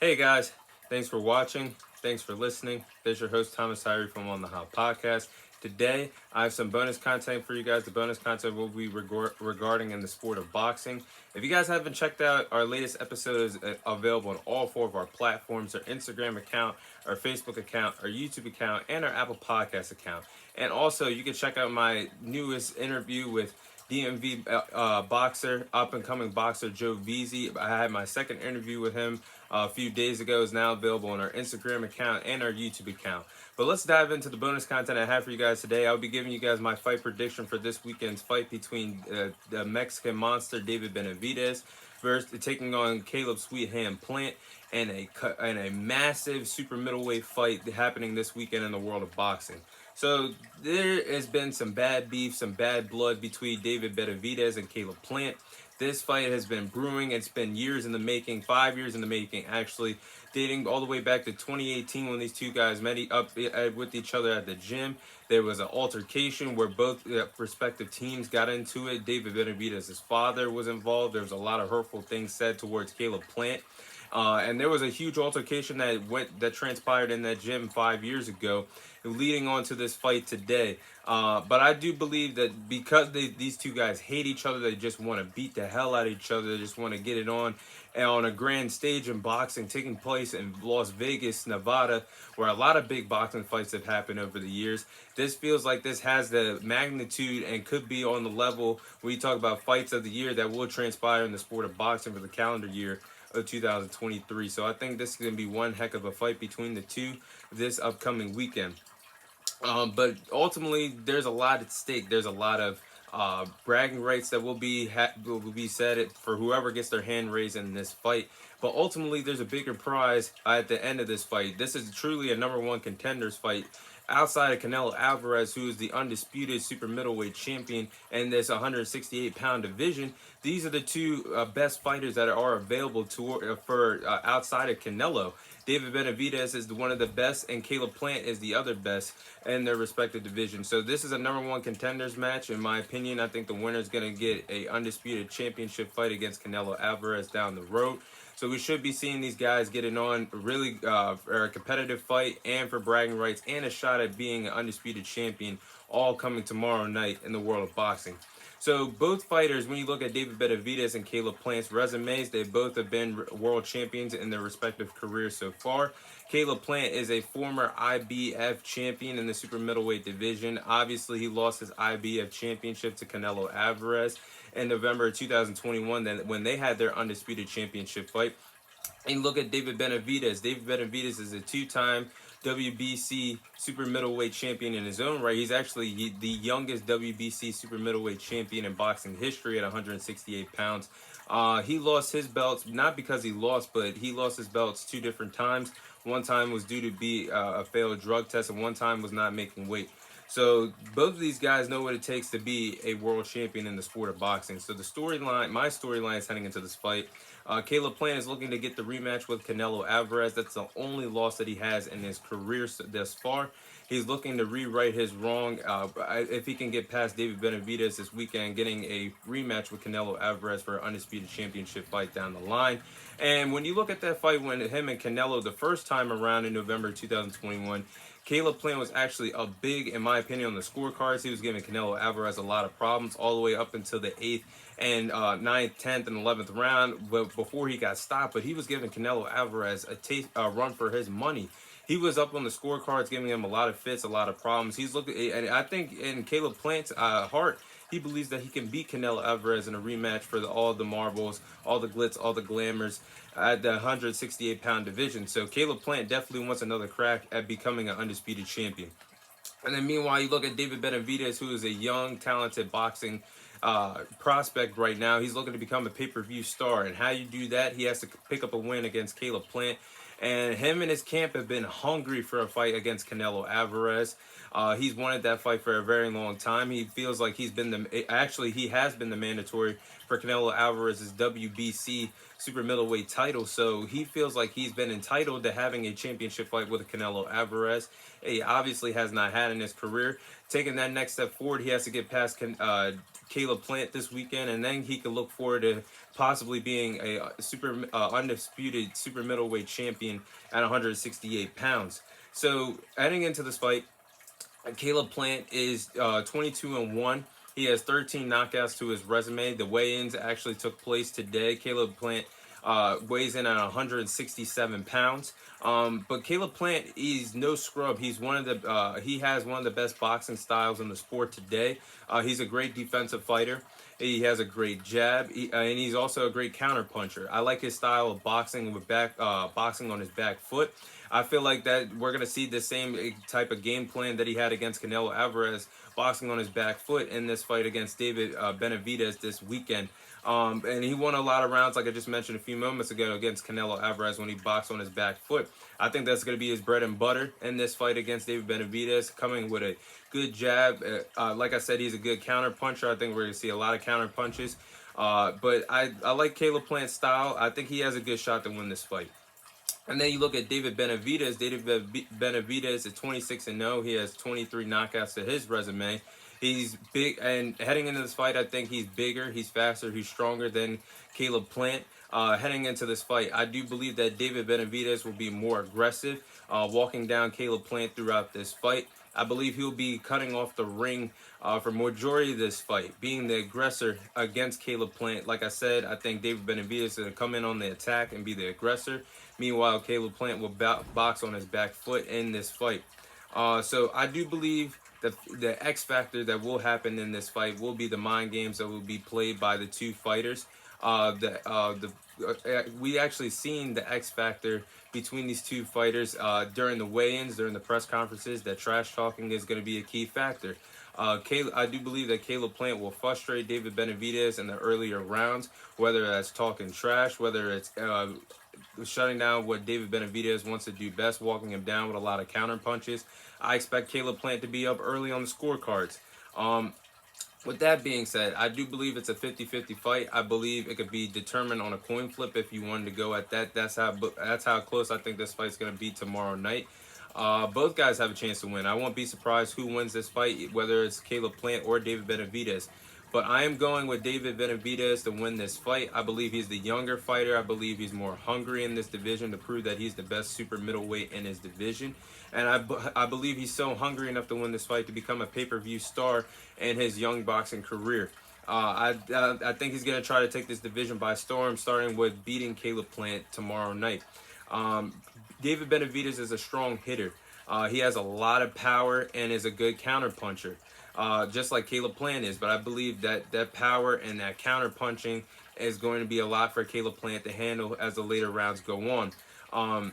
Hey guys, thanks for watching. Thanks for listening. This is your host Thomas Tyree from On the Hot Podcast. Today, I have some bonus content for you guys. The bonus content will be regarding in the sport of boxing. If you guys haven't checked out, our latest episode is available on all four of our platforms: our Instagram account, our Facebook account, our YouTube account, and our Apple Podcast account. And also, you can check out my newest interview with DMV boxer, up and coming boxer Joe Veazey. I had my second interview with him a few days ago. Is now available on our Instagram account and our YouTube account. But let's dive into the bonus content I have for you guys today. I'll be giving you guys my fight prediction for this weekend's fight between the Mexican monster David Benavidez versus taking on Caleb Plant, and a massive super middleweight fight happening this weekend in the world of boxing. So there has been some bad beef, some bad blood between David Benavidez and Caleb Plant. This fight has been brewing. It's been years in the making, 5 years in the making, actually, dating all the way back to 2018 when these two guys met up with each other at the gym. There was an altercation where both respective teams got into it. David Benavidez's father was involved. There was a lot of hurtful things said towards Caleb Plant. And there was a huge altercation that transpired in that gym 5 years ago, leading on to this fight today. But I do believe that because these two guys hate each other, they just want to beat the hell out of each other. They just want to get it on. And on a grand stage in boxing taking place in Las Vegas, Nevada, where a lot of big boxing fights have happened over the years. This feels like this has the magnitude and could be on the level when you talk about fights of the year that will transpire in the sport of boxing for the calendar year of 2023. So I think this is going to be one heck of a fight between the two this upcoming weekend. But ultimately, there's a lot at stake. There's a lot of bragging rights that will be said for whoever gets their hand raised in this fight. But ultimately, there's a bigger prize at the end of this fight. This is truly a number one contenders fight. Outside of Canelo Alvarez, who is the undisputed super middleweight champion in this 168-pound division, these are the two best fighters that are available for outside of Canelo. David Benavidez is one of the best, and Caleb Plant is the other best in their respective divisions. So this is a number one contenders match, in my opinion. I think the winner is going to get a undisputed championship fight against Canelo Alvarez down the road. So we should be seeing these guys getting on really for a competitive fight and for bragging rights and a shot at being an undisputed champion, all coming tomorrow night in the world of boxing. So both fighters, when you look at David Benavidez and Caleb Plant's resumes, they both have been world champions in their respective careers so far. Caleb Plant is a former IBF champion in the super middleweight division. Obviously, he lost his IBF championship to Canelo Alvarez in November of 2021 when they had their undisputed championship fight. And look at David Benavidez. David Benavidez is a two-time WBC super middleweight champion in his own right. He's actually the youngest WBC super middleweight champion in boxing history at 168 pounds. He lost his belts, not because he lost, but he lost his belts two different times. One time was due to be a failed drug test, and one time was not making weight. So both of these guys know what it takes to be a world champion in the sport of boxing. So the storyline, my storyline is heading into this fight. Caleb Plant is looking to get the rematch with Canelo Alvarez. That's the only loss that he has in his career thus far. He's looking to rewrite his wrong. If he can get past David Benavidez this weekend, getting a rematch with Canelo Alvarez for an undisputed championship fight down the line. And when you look at that fight when him and Canelo the first time around in November 2021, Caleb Plant was actually a big, in my opinion, on the scorecards. He was giving Canelo Alvarez a lot of problems all the way up until the 8th and 9th, 10th, and 11th round before he got stopped. But he was giving Canelo Alvarez a run for his money. He was up on the scorecards, giving him a lot of fits, a lot of problems. He's looking, and I think in Caleb Plant's heart, he believes that he can beat Canelo Alvarez in a rematch for all the marbles, all the glitz, all the glamours at the 168-pound division. So Caleb Plant definitely wants another crack at becoming an undisputed champion. And then meanwhile, you look at David Benavidez, who is a young, talented boxing prospect right now. He's looking to become a pay-per-view star. And how you do that, he has to pick up a win against Caleb Plant. And him and his camp have been hungry for a fight against Canelo Alvarez. He's wanted that fight for a very long time. He feels like he has been the mandatory for Canelo Alvarez's WBC super middleweight title. So he feels like he's been entitled to having a championship fight with Canelo Alvarez. He obviously has not had in his career. Taking that next step forward, he has to get past Caleb Plant this weekend, and then he could look forward to possibly being a undisputed super middleweight champion at 168 pounds. So heading into this fight, Caleb Plant is 22-1. He has 13 knockouts to his resume. The weigh-ins actually took place today. Caleb Plant weighs in at 167 pounds. But Caleb Plant, he's no scrub. He's one of the he has one of the best boxing styles in the sport today. He's a great defensive fighter. He has a great jab, and he's also a great counter puncher. I like his style of boxing with boxing on his back foot. I feel like that we're gonna see the same type of game plan that he had against Canelo Alvarez, boxing on his back foot in this fight against David Benavidez this weekend. And he won a lot of rounds, like I just mentioned a few moments ago, against Canelo Alvarez when he boxed on his back foot. I think that's going to be his bread and butter in this fight against David Benavidez, coming with a good jab. Like I said, he's a good counter puncher. I think we're going to see a lot of counter punches. But I like Caleb Plant's style. I think he has a good shot to win this fight. And then you look at David Benavidez. David Benavidez is 26-0. He has 23 knockouts to his resume. He's big, and heading into this fight, I think he's bigger, he's faster, he's stronger than Caleb Plant. Heading into this fight, I do believe that David Benavidez will be more aggressive, walking down Caleb Plant throughout this fight. I believe he'll be cutting off the ring for majority of this fight, being the aggressor against Caleb Plant. Like I said, I think David Benavidez is going to come in on the attack and be the aggressor. Meanwhile, Caleb Plant will box on his back foot in this fight. So I do believe the X factor that will happen in this fight will be the mind games that will be played by the two fighters. We actually seen the X factor between these two fighters during the weigh-ins, during the press conferences. That trash talking is going to be a key factor. I do believe that Caleb Plant will frustrate David Benavidez in the earlier rounds, whether that's talking trash, whether it's shutting down what David Benavidez wants to do best, walking him down with a lot of counter punches. I expect Caleb Plant to be up early on the scorecards. With that being said, I do believe it's a 50-50 fight. I believe it could be determined on a coin flip if you wanted to go at that. That's how close I think this fight's going to be tomorrow night. Both guys have a chance to win. I won't be surprised who wins this fight, whether it's Caleb Plant or David Benavidez. But I am going with David Benavidez to win this fight. I believe he's the younger fighter. I believe he's more hungry in this division to prove that he's the best super middleweight in his division. And I believe he's so hungry enough to win this fight to become a pay-per-view star in his young boxing career. I think he's going to try to take this division by storm, starting with beating Caleb Plant tomorrow night. David Benavidez is a strong hitter. He has a lot of power and is a good counter puncher. Just like Caleb Plant is, but I believe that power and that counter punching is going to be a lot for Caleb Plant to handle as the later rounds go on.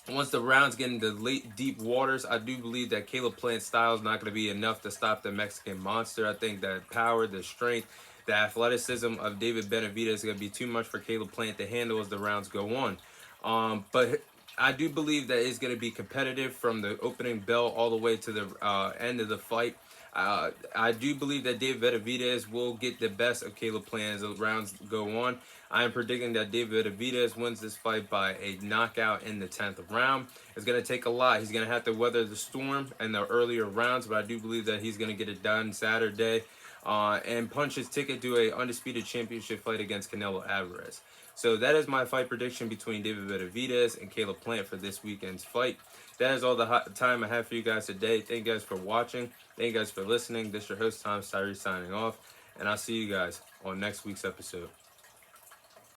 Once the rounds get into late deep waters, I do believe that Caleb Plant's style is not going to be enough to stop the Mexican monster. I think that power, the strength, the athleticism of David Benavidez is going to be too much for Caleb Plant to handle as the rounds go on. But I do believe that it's going to be competitive from the opening bell all the way to the end of the fight. I do believe that David Benavidez will get the best of Caleb Plant as the rounds go on. I am predicting that David Benavidez wins this fight by a knockout in the 10th round. It's going to take a lot. He's going to have to weather the storm in the earlier rounds, but I do believe that he's going to get it done Saturday and punch his ticket to a undisputed championship fight against Canelo Alvarez. So that is my fight prediction between David Benavidez and Caleb Plant for this weekend's fight. That is all the time I have for you guys today. Thank you guys for watching. Thank you guys for listening. This is your host, Thomas Tyree, signing off. And I'll see you guys on next week's episode.